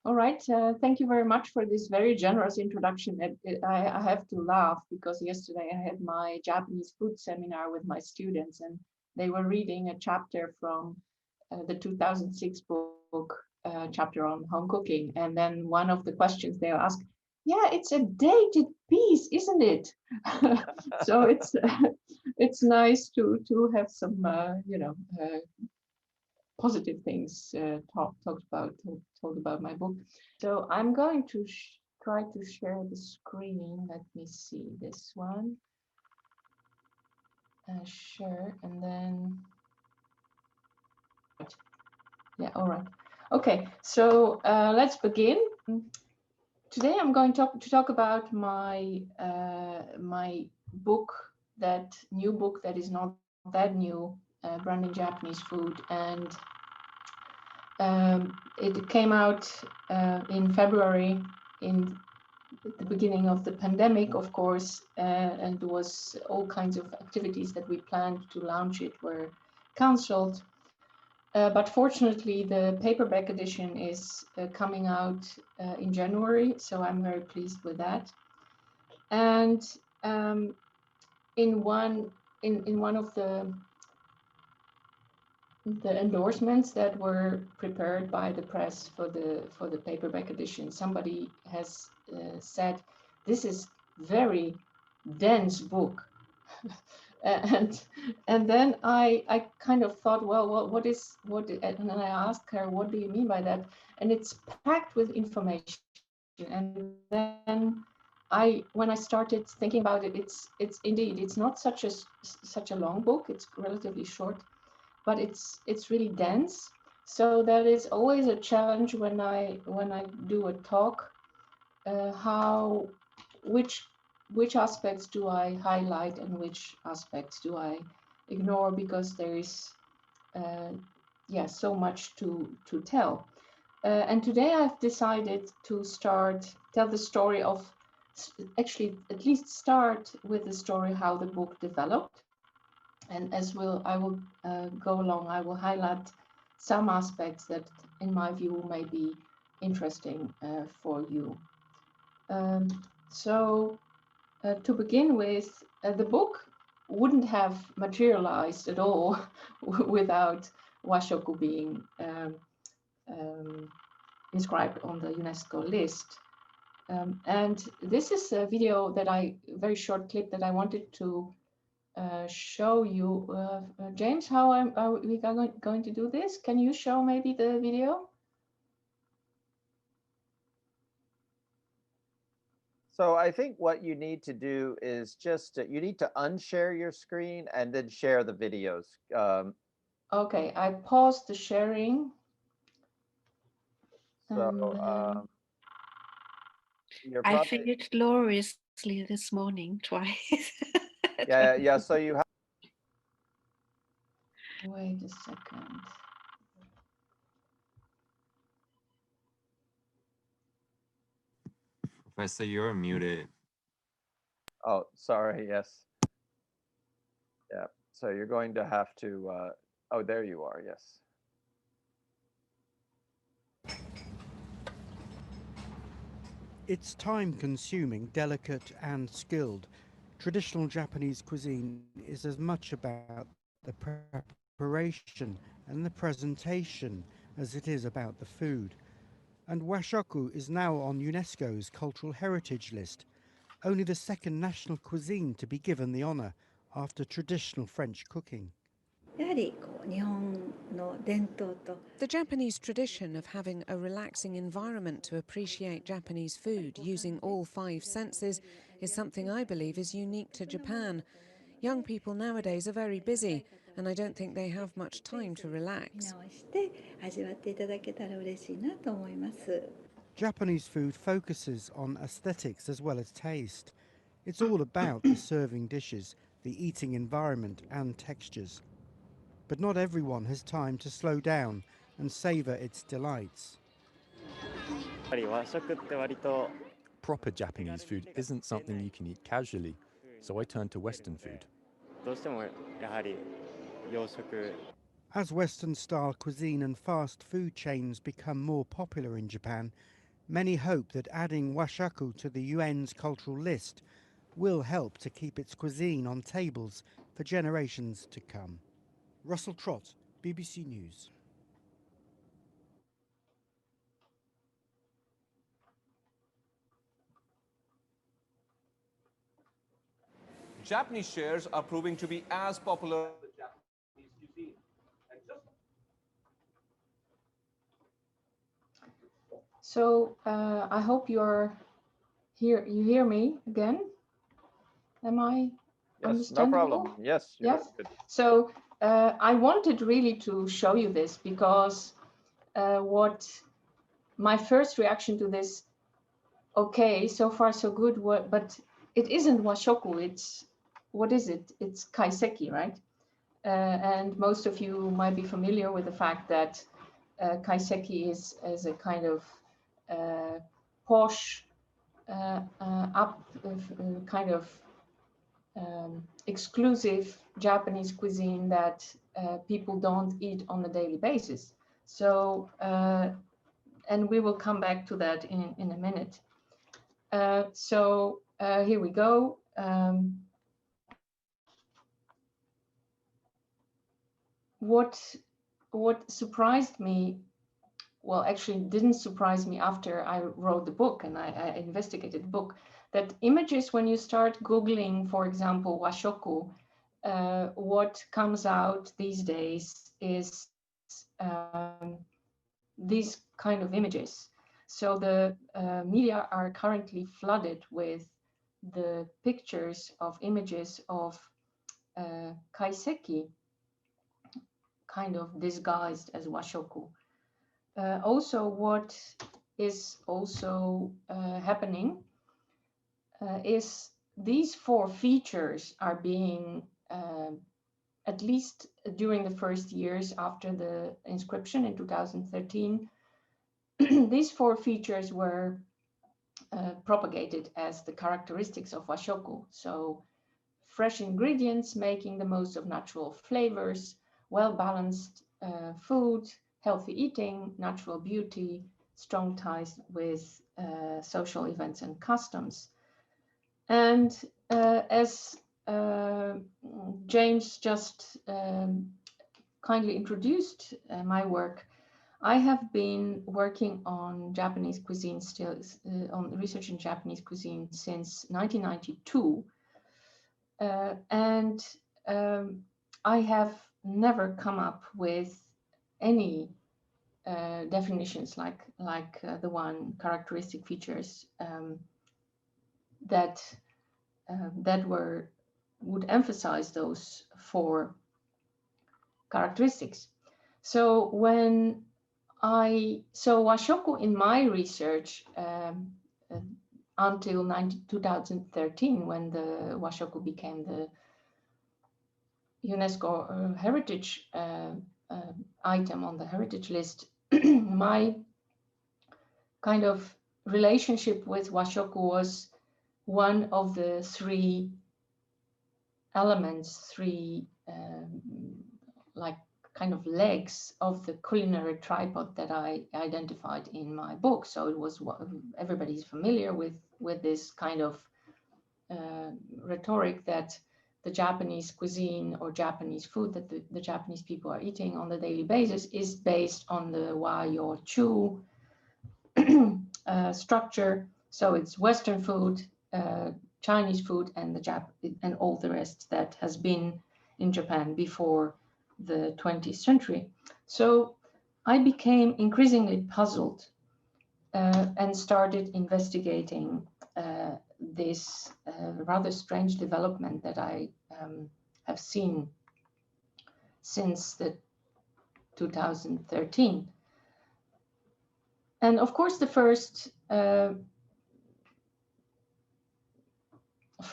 All right. Thank you very much for this very generous introduction. I have to laugh because yesterday I had my Japanese food seminar with my students, and they were reading a chapter from the 2006 book, chapter on home cooking. And then one of the questions they asked, "Yeah, it's a dated piece, isn't it?" So it's it's nice to have some positive things told about my book. So I'm going to try to share the screen. Let me see this one. Share, and then yeah, all right. Okay, so let's begin. Today I'm going to talk about my book, that new book that is not that new, branding Japanese food, and it came out in February, in the beginning of the pandemic, of course, and there was all kinds of activities that we planned to launch it were cancelled. But fortunately, the paperback edition is coming out in January, so I'm very pleased with that. And in one of the endorsements that were prepared by the press for the paperback edition, somebody has said, "This is very dense book." and then I kind of thought, well, what and then I asked her, "What do you mean by that?" And it's packed with information. And then when I started thinking about it, it's indeed, it's not such a long book. It's relatively short, but it's really dense. So that is always a challenge when I do a talk. How which aspects do I highlight and which aspects do I ignore, because there is yeah, so much to tell. And today I've decided to tell the story of, actually at least start with the story how the book developed. And I will go along, I will highlight some aspects that, in my view, may be interesting for you. So to begin with, the book wouldn't have materialized at all without washoku being inscribed on the UNESCO list. And this is a video very short clip that I wanted to show you. James, how are we going to do this? Can you show maybe the video? So I think what you need to do is just you need to unshare your screen and then share the videos. Okay, I paused the sharing. So I failed gloriously this morning twice. yeah. So you have. Wait a second. Professor, you're muted. Oh, sorry. Yes. Yeah. So you're going to have to. Oh, there you are. Yes. It's time-consuming, delicate and skilled. Traditional Japanese cuisine is as much about the preparation and the presentation as it is about the food. And washoku is now on UNESCO's Cultural Heritage List, only the second national cuisine to be given the honor after traditional French cooking. The Japanese tradition of having a relaxing environment to appreciate Japanese food using all five senses is something I believe is unique to Japan. Young people nowadays are very busy, and I don't think they have much time to relax. Japanese food focuses on aesthetics as well as taste. It's all about the serving dishes, the eating environment and textures. But not everyone has time to slow down and savor its delights. Proper Japanese food isn't something you can eat casually, so I turned to Western food. As Western-style cuisine and fast food chains become more popular in Japan, Many hope that adding washaku to the UN's cultural list will help to keep its cuisine on tables for generations to come. Russell Trott, BBC News. Japanese shares are proving to be as popular as the Japanese cuisine. And just So I hope you're here. You hear me again? Am I Yes, no understandable? problem. Yes, you're Yes. good. So I wanted really to show you this because what my first reaction to this, okay, so far so good, but it isn't washoku, it's, what is it? It's kaiseki, right? And most of you might be familiar with the fact that kaiseki is a kind of posh, kind of exclusive Japanese cuisine that people don't eat on a daily basis. So, and we will come back to that in a minute. So here we go. What surprised me, well, actually didn't surprise me after I wrote the book and I investigated the book, that images, when you start Googling, for example, washoku, what comes out these days is these kind of images. So the media are currently flooded with the pictures of images of kaiseki, kind of disguised as washoku. Also, what is also happening is these 4 features are being, at least during the first years after the inscription in 2013, these 4 features were propagated as the characteristics of washoku. So fresh ingredients, making the most of natural flavors, well-balanced food, healthy eating, natural beauty, strong ties with social events and customs. And as James just kindly introduced my work, I have been working on Japanese cuisine on research in Japanese cuisine since 1992. And I have never come up with any definitions like the one characteristic features that would emphasize those 4 characteristics. So so washoku in my research until 2013, when the washoku became the UNESCO heritage item on the heritage list, my kind of relationship with washoku was one of the 3 elements, 3 like kind of legs of the culinary tripod that I identified in my book. So it was, everybody's familiar with this kind of rhetoric that the Japanese cuisine or Japanese food that the Japanese people are eating on a daily basis is based on the wa-yo-chu structure. So it's Western food, Chinese food, and and all the rest that has been in Japan before the 20th century. So I became increasingly puzzled and started investigating this rather strange development that I have seen since the 2013. And of course, the first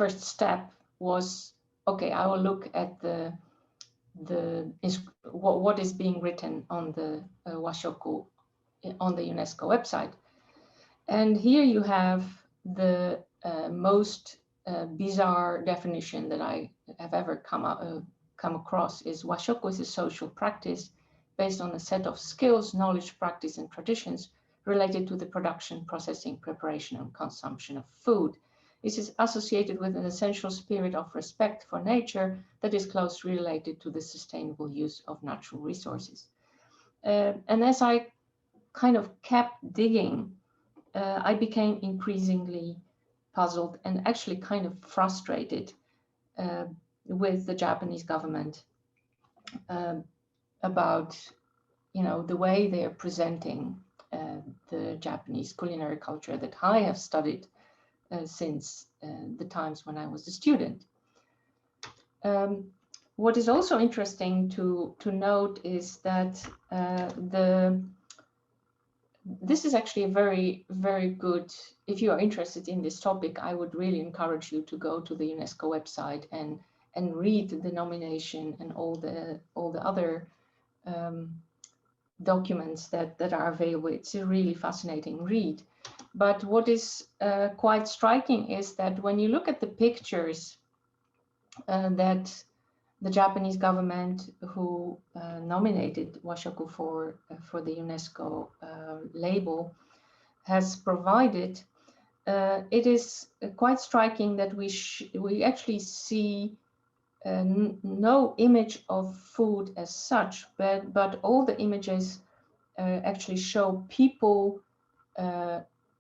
step was, okay, I will look at what is being written on the washoku on the UNESCO website. And here you have the most bizarre definition that I have ever come across is washoku is a social practice based on a set of skills, knowledge, practice, and traditions related to the production, processing, preparation, and consumption of food. This is associated with an essential spirit of respect for nature that is closely related to the sustainable use of natural resources. And as I kind of kept digging, I became increasingly puzzled and actually kind of frustrated with the Japanese government about, the way they are presenting the Japanese culinary culture that I have studied since the times when I was a student. What is also interesting to note is that this is actually a very, very good, if you are interested in this topic, I would really encourage you to go to the UNESCO website and read the nomination and all the other documents that are available. It's a really fascinating read. But what is quite striking is that when you look at the pictures that the Japanese government who nominated washoku for the UNESCO label has provided, it is quite striking that we actually see no image of food as such, but all the images actually show people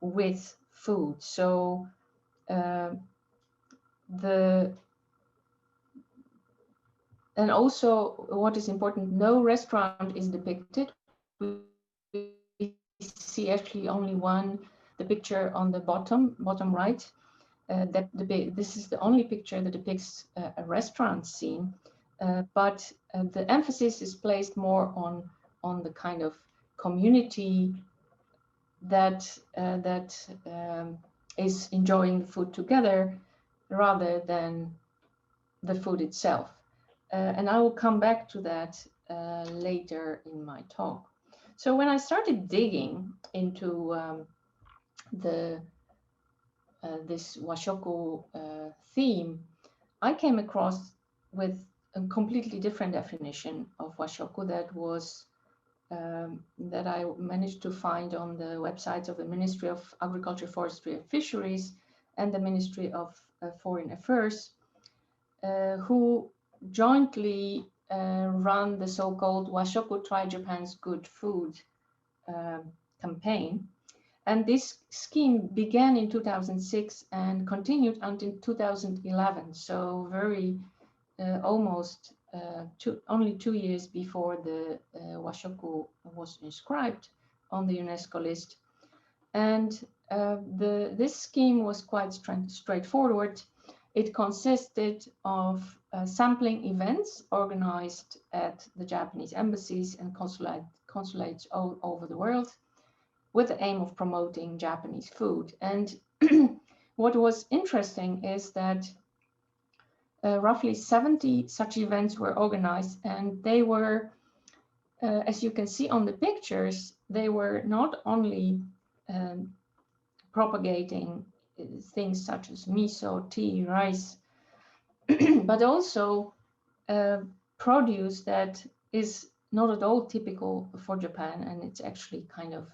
with food. So and also what is important, no restaurant is depicted. We see actually only one, the picture on the bottom right. This is the only picture that depicts a restaurant scene, but the emphasis is placed more on the kind of community that is enjoying the food together rather than the food itself. And I will come back to that later in my talk. So when I started digging into this washoku theme, I came across with a completely different definition of washoku that I managed to find on the websites of the Ministry of Agriculture, Forestry and Fisheries and the Ministry of Foreign Affairs, who jointly run the so-called Washoku Try Japan's Good Food campaign. And this scheme began in 2006 and continued until 2011. So very almost only 2 years before the washoku was inscribed on the UNESCO list. And this scheme was quite straightforward. It consisted of sampling events organized at the Japanese embassies and consulates all over the world with the aim of promoting Japanese food. And what was interesting is that roughly 70 such events were organized, and they were, as you can see on the pictures, they were not only propagating things such as miso, tea, rice, but also produce that is not at all typical for Japan, and it's actually kind of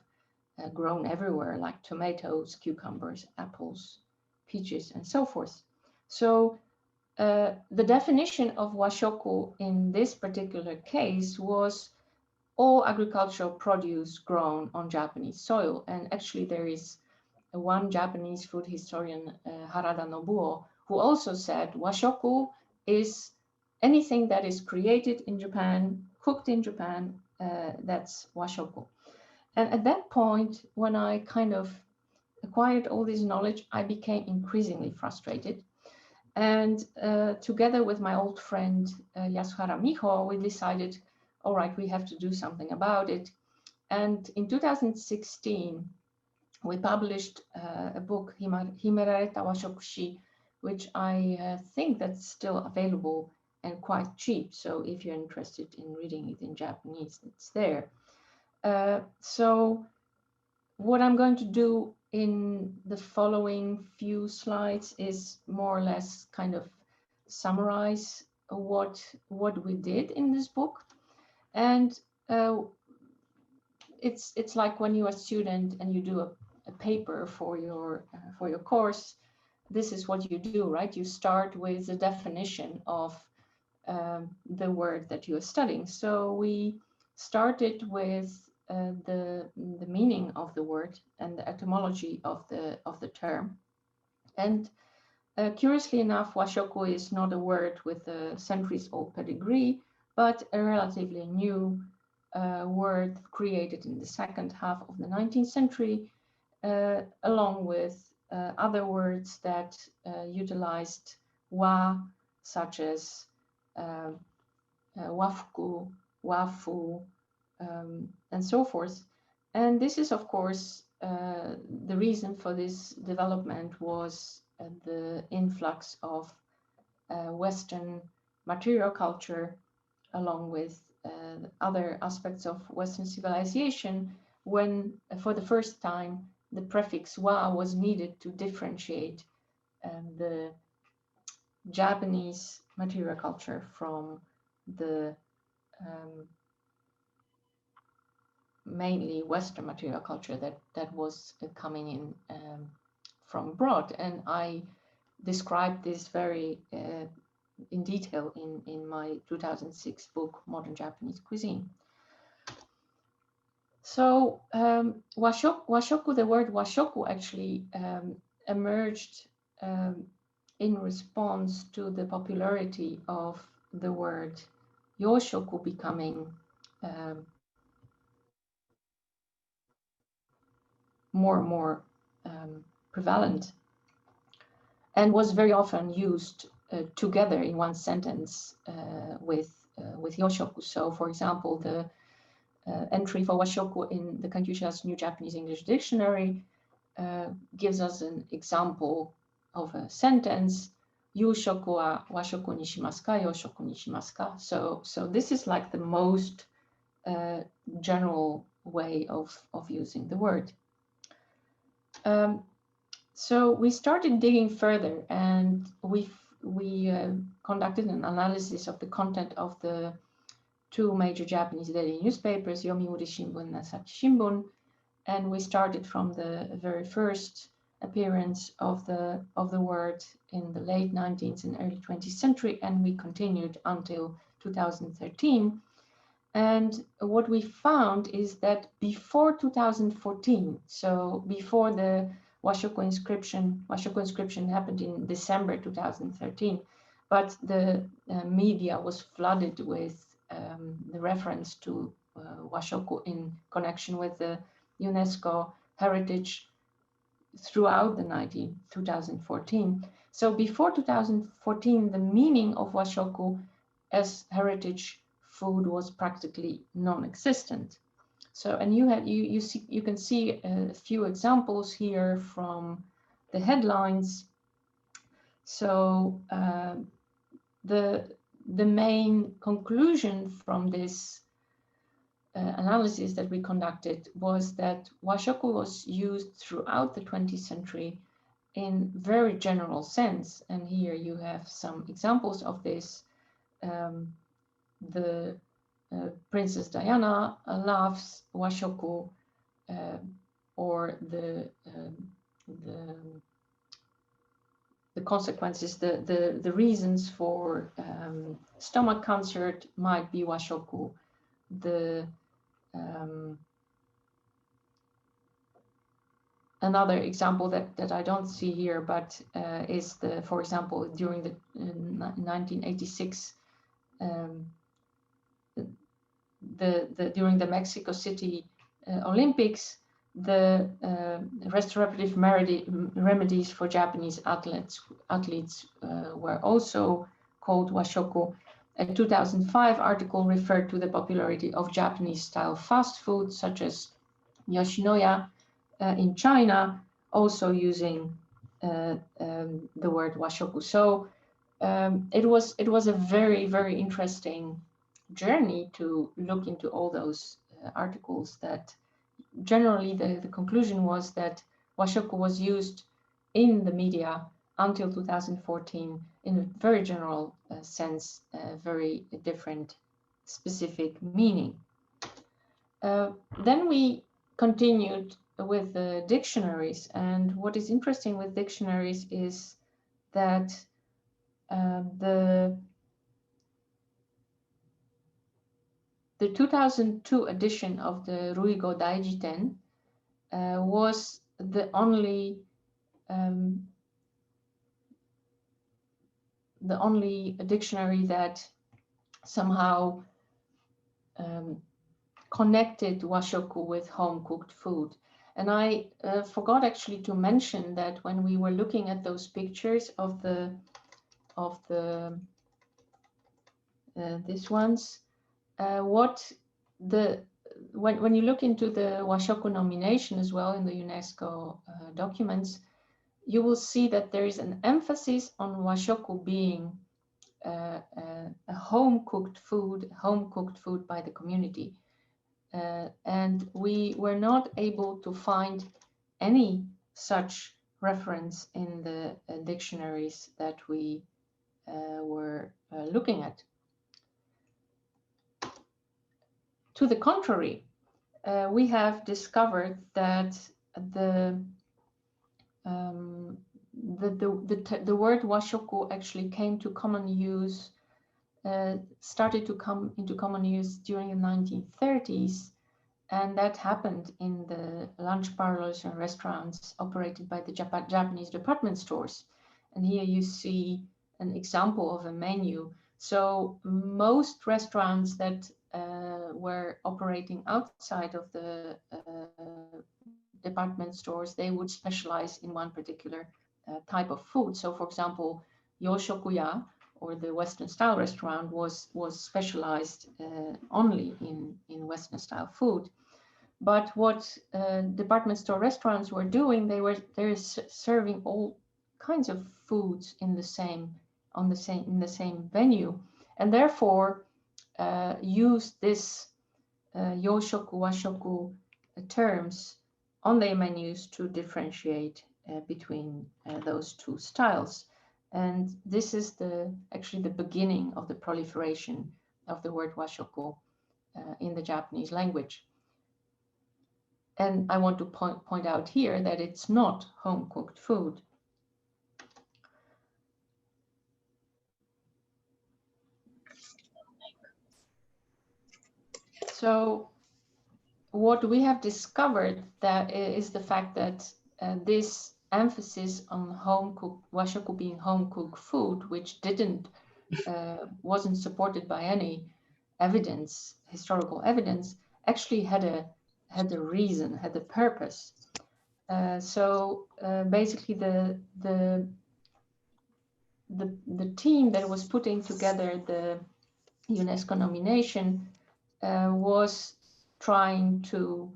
grown everywhere, like tomatoes, cucumbers, apples, peaches, and so forth. So the definition of washoku in this particular case was all agricultural produce grown on Japanese soil. And actually there is one Japanese food historian, Harada Nobuo, who also said washoku is anything that is created in Japan, cooked in Japan, that's washoku. And at that point, when I kind of acquired all this knowledge, I became increasingly frustrated. And together with my old friend Yasuhara Miho, we decided, all right, we have to do something about it. And in 2016, we published a book, Himerareta Washokushi, which I think that's still available and quite cheap. So if you're interested in reading it in Japanese, it's there. So what I'm going to do in the following few slides is more or less kind of summarize what we did in this book. And it's like when you're a student and you do a paper for your course. This is what you do, right? You start with the definition of the word that you are studying. So we started with the meaning of the word and the etymology of the term. And curiously enough, washoku is not a word with a centuries-old pedigree, but a relatively new word created in the second half of the 19th century, along with other words that utilized wa, such as wafuku, wafu, and so forth. And this is, of course, the reason for this development was the influx of Western material culture, along with other aspects of Western civilization, when for the first time the prefix wa was needed to differentiate the Japanese material culture from the mainly Western material culture that was coming in from abroad. And I described this very in detail in my 2006 book, Modern Japanese Cuisine. So washoku, the word washoku actually emerged in response to the popularity of the word yoshoku becoming more and more prevalent, and was very often used together in one sentence with yoshoku. So, for example, the entry for washoku in the Confucius New Japanese English Dictionary gives us an example of a sentence: Yushoku wa washoku ni shimasu ka, yoshoku ni shimasu ka. So this is like the most general way of using the word. So we started digging further, and we conducted an analysis of the content of the two major Japanese daily newspapers, Yomiuri Shimbun and Asahi Shimbun, and we started from the very first appearance of the word in the late 19th and early 20th century, and we continued until 2013. And what we found is that before 2014, so before the Washoku inscription happened in December 2013, but the media was flooded with the reference to Washoku in connection with the UNESCO heritage throughout the 2014. So before 2014, the meaning of Washoku as heritage food was practically non-existent. So, and you can see a few examples here from the headlines. So the main conclusion from this analysis that we conducted was that washoku was used throughout the 20th century in very general sense. And here you have some examples of this. The Princess Diana loves washoku, or the consequences, the reasons for stomach cancer might be washoku. Another example that I don't see here, but is for example, during the 1986 during the Mexico City Olympics, the restorative remedies for Japanese athletes were also called washoku. A 2005 article referred to the popularity of Japanese-style fast food, such as Yoshinoya in China, also using the word washoku. So it was a very, very interesting journey to look into all those articles. That generally the conclusion was that washoku was used in the media until 2014 in a very general sense, very different specific meaning. Then we continued with the dictionaries, and what is interesting with dictionaries is that the 2002 edition of the Ruigo Daijiten was the only dictionary that somehow connected washoku with home-cooked food. And I forgot actually to mention that when we were looking at those pictures of the these ones, when you look into the washoku nomination as well in the UNESCO documents, you will see that there is an emphasis on washoku being a home-cooked food by the community. And we were not able to find any such reference in the dictionaries that we were looking at. To the contrary, we have discovered that the word washoku actually came to common use, started to come into common use during the 1930s, and that happened in the lunch parlors and restaurants operated by the Japanese department stores. And here you see an example of a menu. So most restaurants that were operating outside of the department stores, they would specialize in one particular type of food. So for example, Yoshokuya, or the Western style restaurant, was specialized only in Western style food. But what department store restaurants were doing, they're serving all kinds of foods in the same venue, and therefore used this yoshoku, washoku terms on their menus to differentiate between those two styles. And this is actually the beginning of the proliferation of the word washoku in the Japanese language. And I want to point out here that it's not home-cooked food. So what we have discovered that is the fact that this emphasis on home-cooked washoku being home-cooked food, which wasn't supported by any evidence, historical evidence, actually had a reason, had a purpose. So basically, the team that was putting together the UNESCO nomination was trying to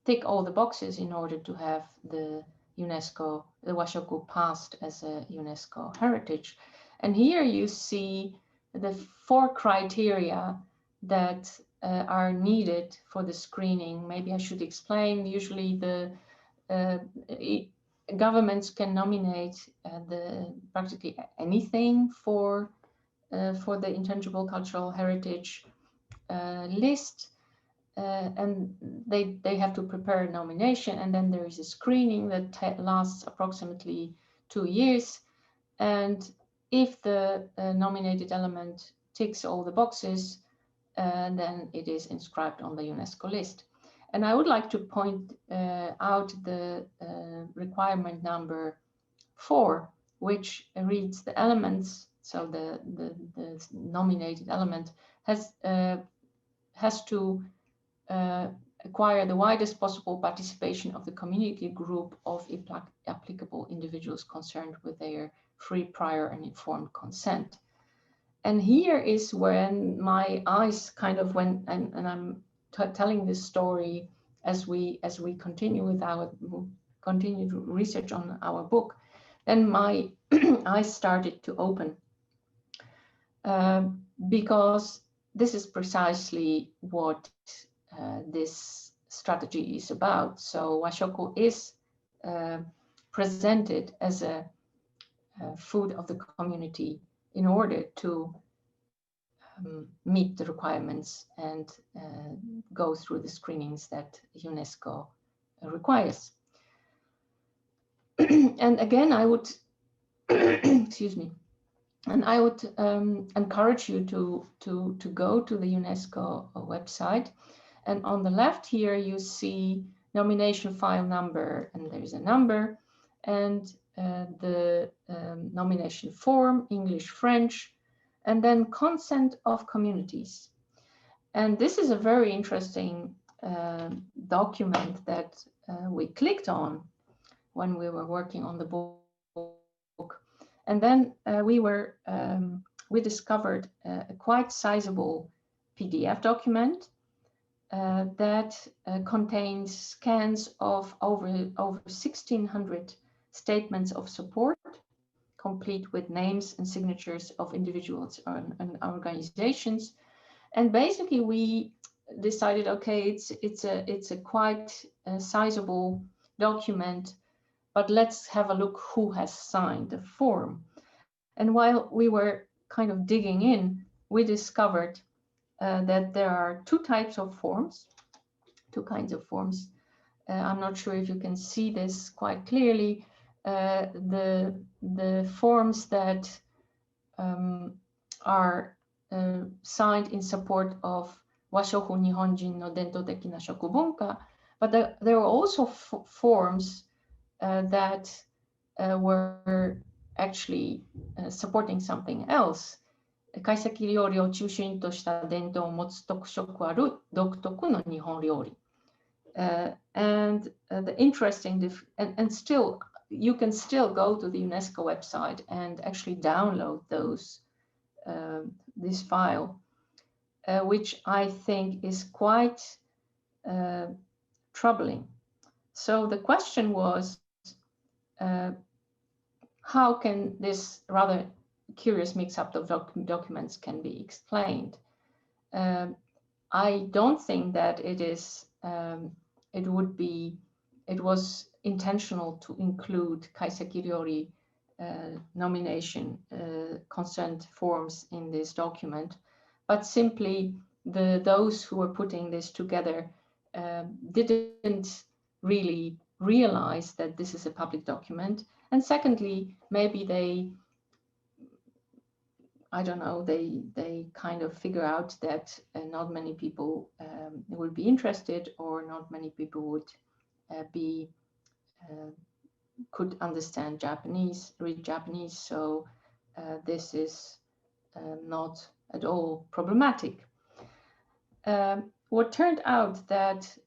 tick all the boxes in order to have the washoku passed as a UNESCO heritage. And here you see the 4 criteria that are needed for the screening. Maybe I should explain. Usually the governments can nominate practically anything for the intangible cultural heritage list, and they have to prepare a nomination, and then there is a screening that lasts approximately 2 years. And if the nominated element ticks all the boxes, then it is inscribed on the UNESCO list. And I would like to point out the requirement number 4, which reads the elements. So the nominated element has to acquire the widest possible participation of the community group of applicable individuals concerned with their free, prior, and informed consent. And here is when my eyes kind of went, and I'm telling this story as we continue with our continued research on our book, then my eyes started to open, because this is precisely what this strategy is about. So washoku is presented as a food of the community in order to meet the requirements and go through the screenings that UNESCO requires. And again, I would, excuse me, and I would encourage you to go to the UNESCO website. And on the left here, you see nomination file number, and there's a number, and the nomination form, English, French, and then consent of communities. And this is a very interesting document that we clicked on when we were working on the book. And then we discovered a quite sizable PDF document that contains scans of over 1,600 statements of support, complete with names and signatures of individuals and organizations. And basically, we decided, okay, it's a quite sizable document, but let's have a look who has signed the form. And while we were kind of digging in, we discovered that there are two kinds of forms. I'm not sure if you can see this quite clearly. The forms that are signed in support of Washoku Nihonjin no Dentoteki na Shokubunka, but there were also forms that were actually supporting something else. 懐石料理を中心とした伝統を持つ特色ある独特の日本料理。And the interesting, and still, you can still go to the UNESCO website and actually download this file, which I think is quite troubling. So the question was, how can this rather curious mix-up of documents can be explained? I don't think that it was intentional to include kaiseki ryori nomination consent forms in this document, but simply those who were putting this together didn't really realize that this is a public document. And secondly, maybe they kind of figure out that not many people will be interested, or not many people would could understand Japanese, read Japanese. So this is not at all problematic. What turned out that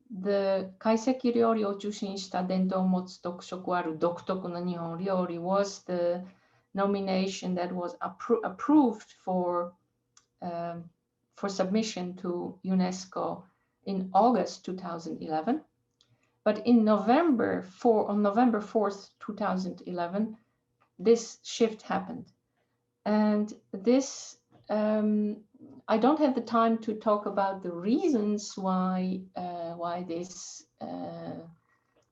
the kaiseki ryoriを中心した伝統を持つ特色ある独特の日本料理 was the nomination that was approved for submission to UNESCO in August 2011. But on November 4th, 2011, this shift happened. And this, I don't have the time to talk about the reasons why this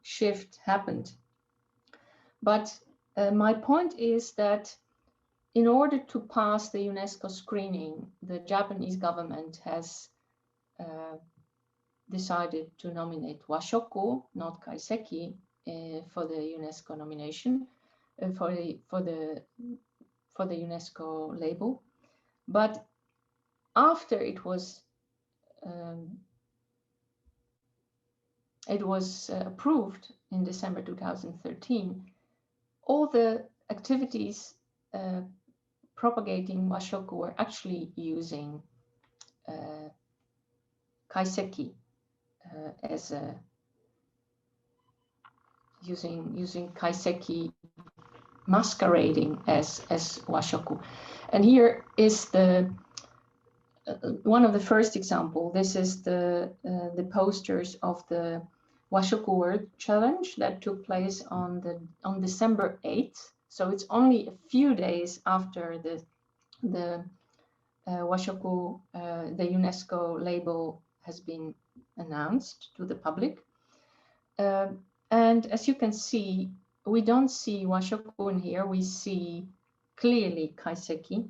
shift happened. But my point is that in order to pass the UNESCO screening, the Japanese government has decided to nominate Washoku, not Kaiseki, for the UNESCO nomination, for the UNESCO label. But after it was approved in December 2013, all the activities propagating Washoku were actually using Kaiseki as using Kaiseki masquerading as Washoku. And here is one of the first example. This is the posters of the Washoku World Challenge that took place on December 8th. So it's only a few days after the Washoku, the UNESCO label has been announced to the public. And as you can see, we don't see Washoku in here. We see clearly Kaiseki.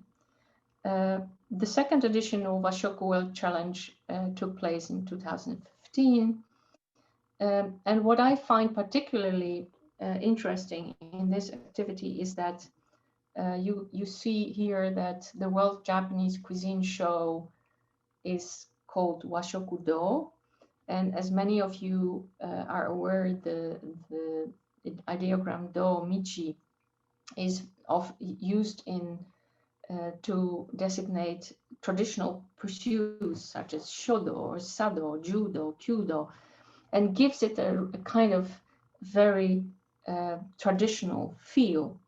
The second edition of Washoku World Challenge took place in 2015. And what I find particularly interesting in this activity is that you see here that the World Japanese Cuisine Show is called Washoku Do. And as many of you are aware, the ideogram Do Michi is used in to designate traditional pursuits such as shodo or sado, judo, kyudo, and gives it a kind of very traditional feel.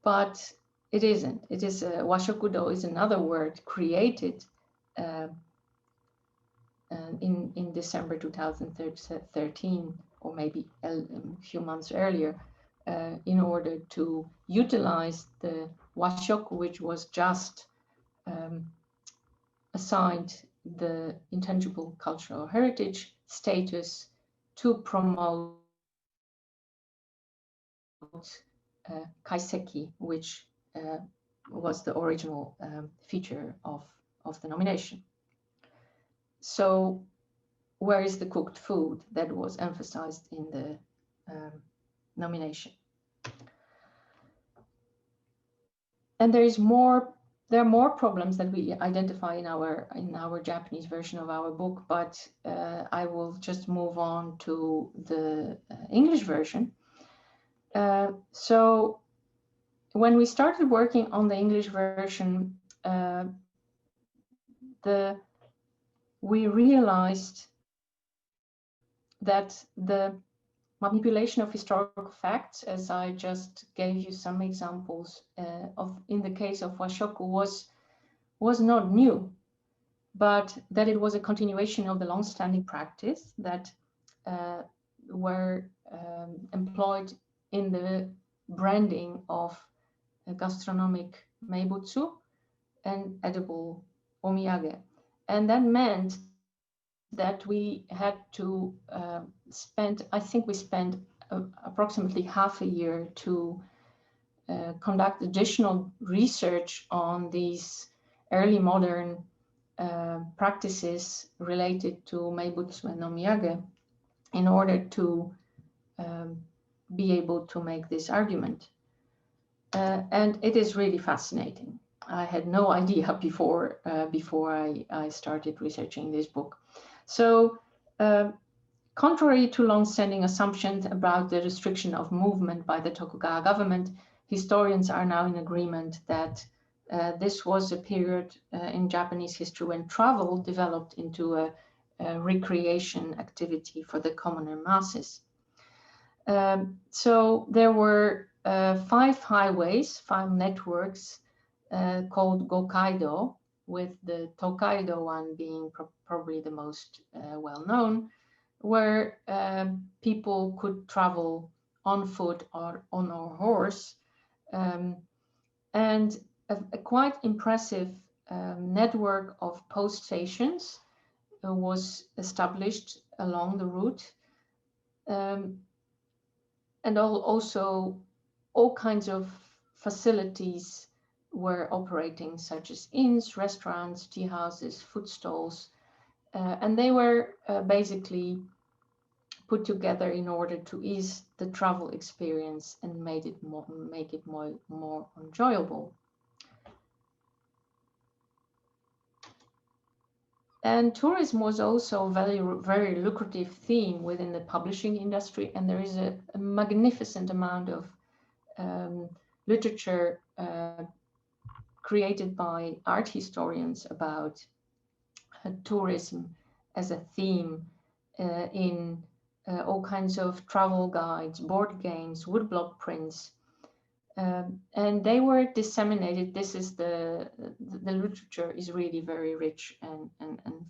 But it isn't. It is washokudo is another word created in December 2013, or maybe a few months earlier, in order to utilize the washoku, which was just assigned the intangible cultural heritage status to promote kaiseki, which was the original feature of the nomination. So where is the cooked food that was emphasized in the nomination? And there are more problems that we identify in our Japanese version of our book, but I will just move on to the English version. So when we started working on the English version, we realized that the manipulation of historical facts, as I just gave you some examples of in the case of Washoku, was not new, but that it was a continuation of the long-standing practice that were employed in the branding of gastronomic meibutsu and edible omiyage. And that meant that we had to spend, I think we spent approximately half a year to conduct additional research on these early modern practices related to meibutsu and omiyage in order to be able to make this argument. And it is really fascinating. I had no idea before I started researching this book. So contrary to long-standing assumptions about the restriction of movement by the Tokugawa government, historians are now in agreement that this was a period in Japanese history when travel developed into a recreation activity for the commoner masses. So there were 5 highways, 5 networks called Gokaido, with the Tokaido one being probably the most well-known, where people could travel on foot or on a horse. And a quite impressive network of post stations was established along the route. And also all kinds of facilities were operating, such as inns, restaurants, tea houses, food stalls, and they were basically put together in order to ease the travel experience and make it more enjoyable. And tourism was also a very lucrative theme within the publishing industry, and there is a magnificent amount of literature created by art historians about tourism as a theme in all kinds of travel guides, board games, woodblock prints, and they were disseminated. This is the literature is really very rich and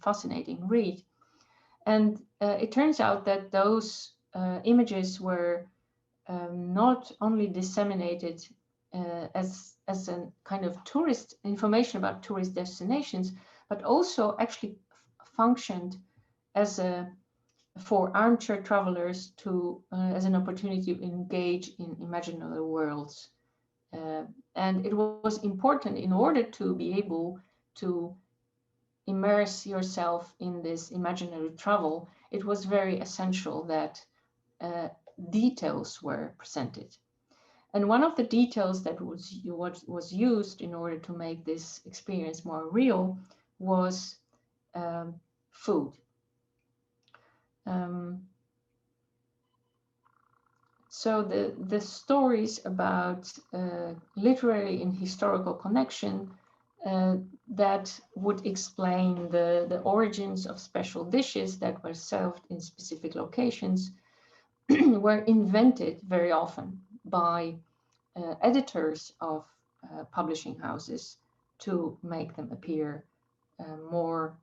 fascinating read. And it turns out that those images were not only disseminated as a kind of tourist information about tourist destinations, but also actually functioned as for armchair travelers to as an opportunity to engage in imaginary worlds And it was important in order to be able to immerse yourself in this imaginary travel. It was very essential that details were presented. And one of the details that was used in order to make this experience more real was food. So the stories about literary and historical connection that would explain the origins of special dishes that were served in specific locations were invented very often by editors of publishing houses to make them appear more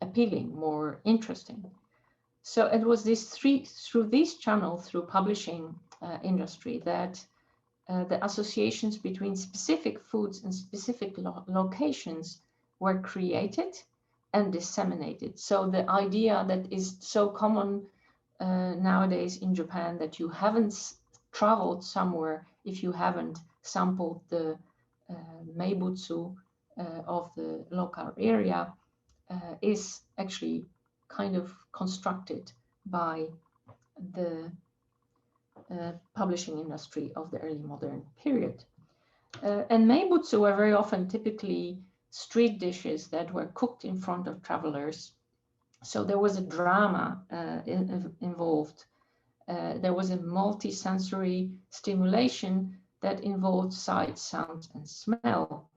appealing, more interesting. So it was through this channel, through publishing industry, that the associations between specific foods and specific locations were created and disseminated. So the idea that is so common nowadays in Japan, that you haven't traveled somewhere if you haven't sampled the meibutsu of the local area, is actually kind of constructed by the publishing industry of the early modern period. And meibutsu were very often typically street dishes that were cooked in front of travelers. So there was a drama involved. There was a multi-sensory stimulation that involved sight, sound, and smell.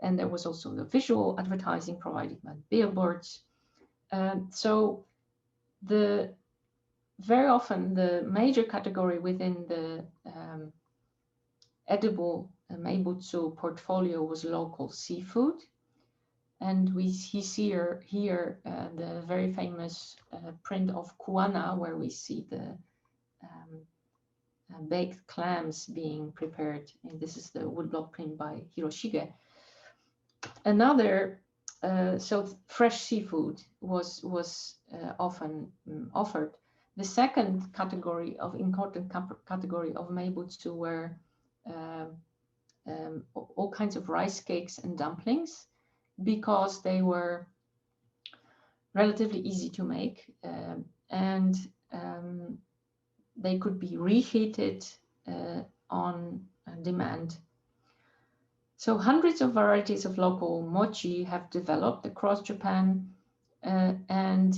And there was also the visual advertising provided by billboards. So very often the major category within the edible meibutsu portfolio was local seafood. And we see here the very famous print of Kuana, where we see the baked clams being prepared. And this is the woodblock print by Hiroshige. Another, so fresh seafood was often offered. The second category of important category of meibutsu were all kinds of rice cakes and dumplings, because they were relatively easy to make, and they could be reheated on demand. So hundreds of varieties of local mochi have developed across Japan, and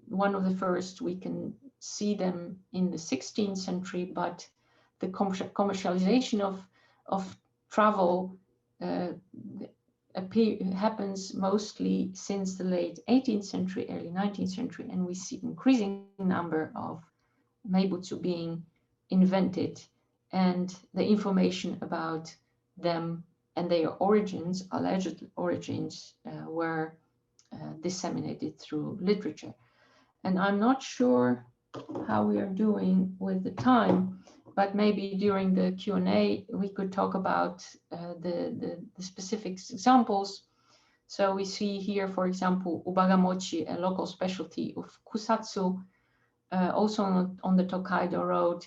one of the first, we can see them in the 16th century, but the commercialization of travel happens mostly since the late 18th century, early 19th century, and we see increasing number of meibutsu being invented, and the information about them and their origins, alleged origins, were disseminated through literature. And I'm not sure how we are doing with the time, but maybe during the Q&A we could talk about the specific examples. So we see here, for example, ubagamochi, a local specialty of kusatsu, also on the Tokaido Road.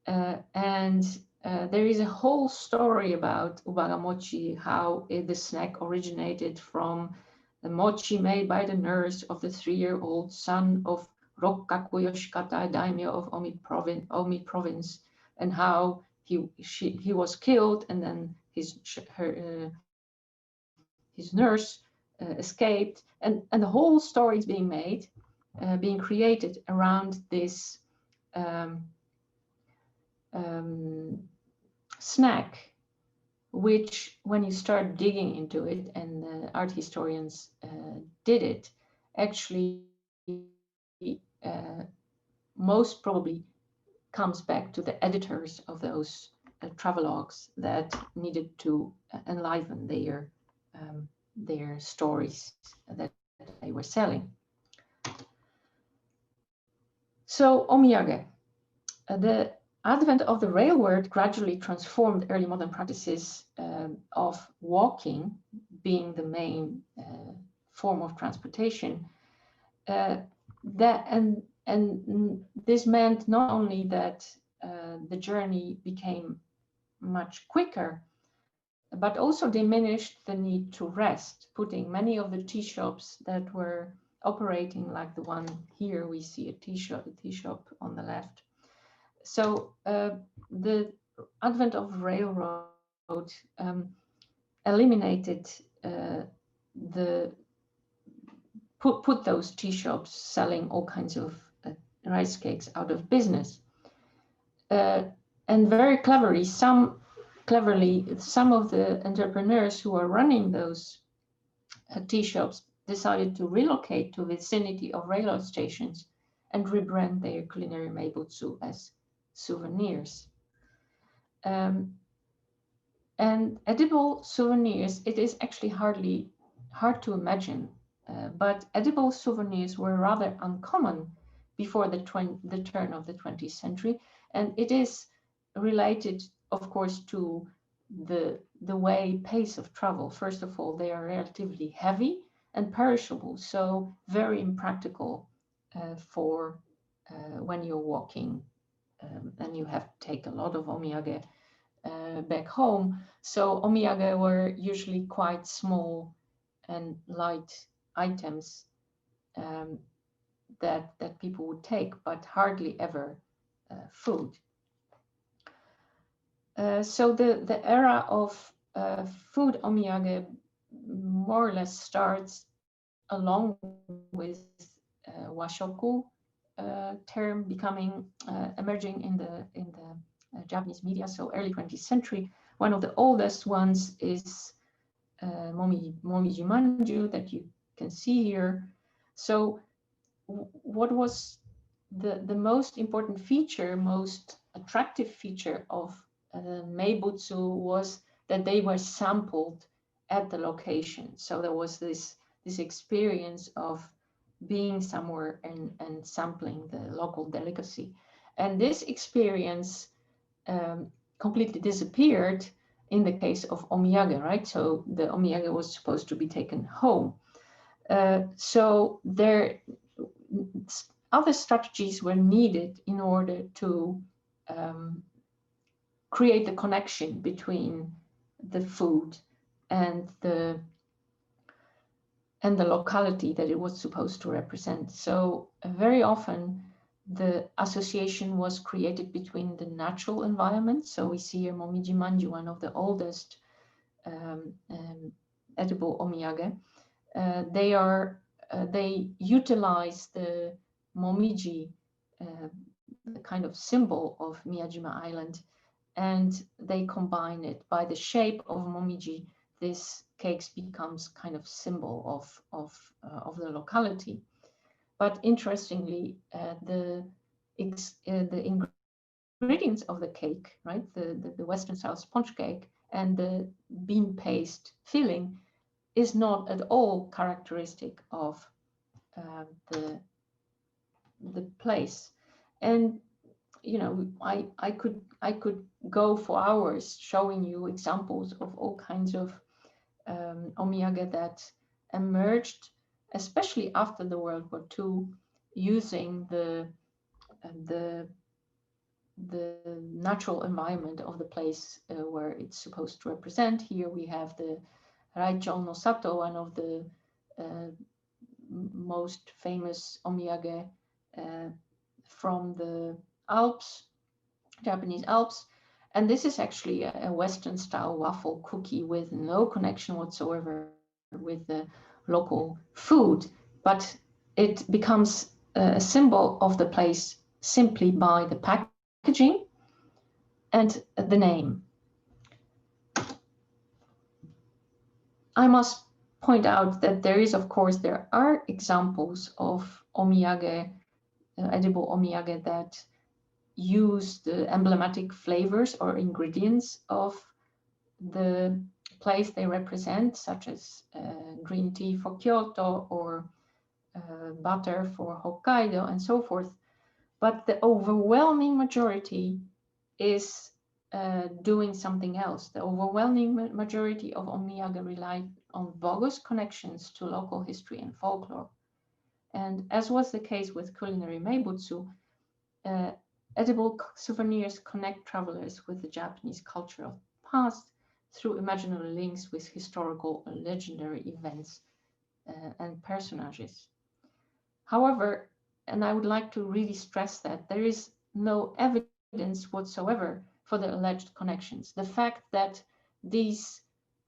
And there is a whole story about ubagamochi, how the snack originated from the mochi made by the nurse of the 3-year-old son of Rokkaku Yoshikata, daimyo of Omi province, and how he was killed, and then his nurse escaped, and the whole story is being made, being created around this snack, which, when you start digging into it, and art historians did it, actually most probably comes back to the editors of those travelogues that needed to enliven their stories that they were selling. So omiyage, the advent of the railroad gradually transformed early modern practices of walking, being the main form of transportation. And this meant not only that the journey became much quicker, but also diminished the need to rest, putting many of the tea shops that were operating, like the one here, we see a tea shop on the left. So the advent of railroad eliminated put those tea shops selling all kinds of rice cakes out of business. And very cleverly, some of the entrepreneurs who are running those tea shops decided to relocate to vicinity of railroad stations and rebrand their culinary meibutsu as souvenirs. And edible souvenirs, it is actually hard to imagine, but edible souvenirs were rather uncommon before the turn of the 20th century. And it is related, of course, to the pace of travel. First of all, they are relatively heavy and perishable, so very impractical for when you're walking and you have to take a lot of omiyage back home. So omiyage were usually quite small and light items that people would take, but hardly ever food. So the era of food omiyage more or less starts along with washoku term becoming emerging in the Japanese media, so early 20th century. One of the oldest ones is momiji manju that you can see here. So what was the most important feature, most attractive feature of meibutsu was that they were sampled at the location. So there was this experience of being somewhere and sampling the local delicacy. And this experience completely disappeared in the case of omiyage, right? So the omiyage was supposed to be taken home. So there other strategies were needed in order to create the connection between the food and the locality that it was supposed to represent. So very often the association was created between the natural environment. So we see here momiji manju, one of the oldest edible omiyage. They utilize the momiji, the kind of symbol of Miyajima Island, and they combine it by the shape of momiji. This cakes becomes kind of symbol of the locality. But interestingly, the ingredients of the cake, right, the Western style sponge cake and the bean paste filling is not at all characteristic of the place. And you know, I could go for hours showing you examples of all kinds of omiyage that emerged, especially after the World War II, using the natural environment of the place where it's supposed to represent. Here we have the Raichon no Sato, one of the most famous omiyage from the Alps, Japanese Alps. And this is actually a Western style waffle cookie with no connection whatsoever with the local food, but it becomes a symbol of the place simply by the packaging and the name. I must point out that there are examples of omiyage, edible omiyage that use the emblematic flavors or ingredients of the place they represent, such as green tea for Kyoto or butter for Hokkaido and so forth. But the overwhelming majority is doing something else. The overwhelming majority of omiyage rely on bogus connections to local history and folklore. And as was the case with culinary meibutsu, Edible souvenirs connect travelers with the Japanese culture of the past through imaginary links with historical or legendary events and personages. However, and I would like to really stress that there is no evidence whatsoever for the alleged connections. The fact that these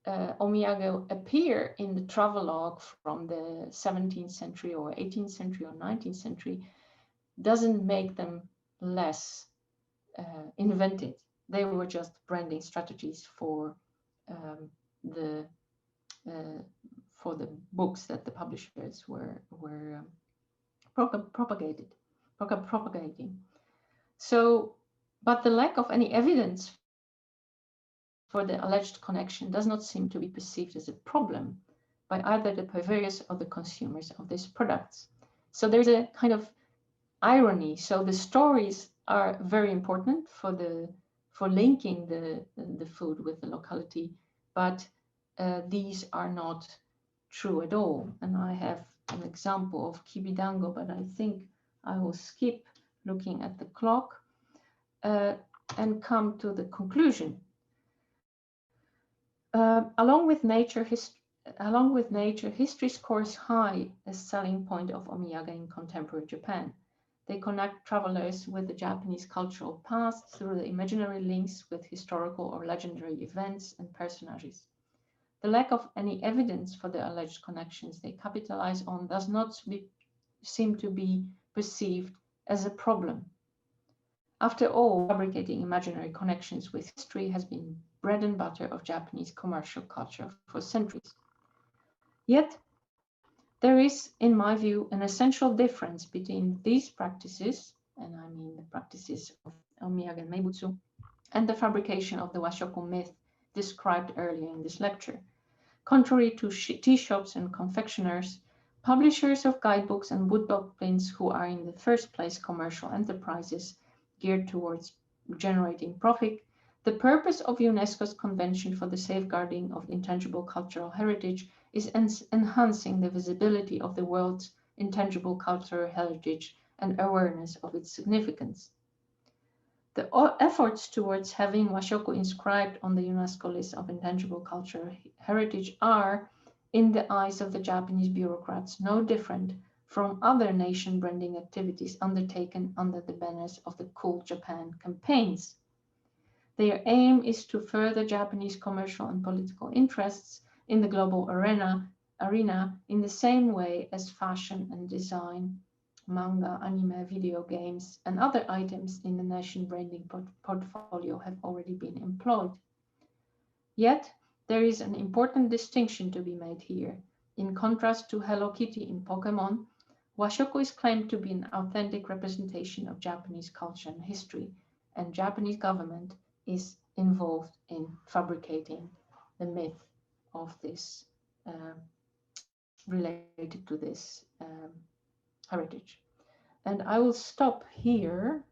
omiyage appear in the travelogue from the 17th century or 18th century or 19th century doesn't make them less invented. They were just branding strategies for the books that the publishers were propagating. So, but the lack of any evidence for the alleged connection does not seem to be perceived as a problem by either the purveyors or the consumers of these products. So there's a kind of irony. So the stories are very important for linking the food with the locality, but these are not true at all. And I have an example of kibidango, but I think I will skip looking at the clock and come to the conclusion. Along with nature, history scores high as selling point of omiyage in contemporary Japan. They connect travelers with the Japanese cultural past through the imaginary links with historical or legendary events and personages. The lack of any evidence for the alleged connections they capitalize on does not seem to be perceived as a problem. After all, fabricating imaginary connections with history has been bread and butter of Japanese commercial culture for centuries. Yet, there is, in my view, an essential difference between these practices, and I mean the practices of omiyage and meibutsu, and the fabrication of the washoku myth described earlier in this lecture. Contrary to tea shops and confectioners, publishers of guidebooks and woodblock prints who are in the first place commercial enterprises geared towards generating profit, the purpose of UNESCO's Convention for the Safeguarding of Intangible Cultural Heritage is enhancing the visibility of the world's intangible cultural heritage and awareness of its significance. The efforts towards having washoku inscribed on the UNESCO list of intangible cultural heritage are, in the eyes of the Japanese bureaucrats, no different from other nation branding activities undertaken under the banners of the Cool Japan campaigns. Their aim is to further Japanese commercial and political interests in the global arena in the same way as fashion and design, manga, anime, video games, and other items in the nation branding portfolio have already been employed. Yet, there is an important distinction to be made here. In contrast to Hello Kitty in Pokemon, washoku is claimed to be an authentic representation of Japanese culture and history, and Japanese government is involved in fabricating the myth of this related to this heritage. And I will stop here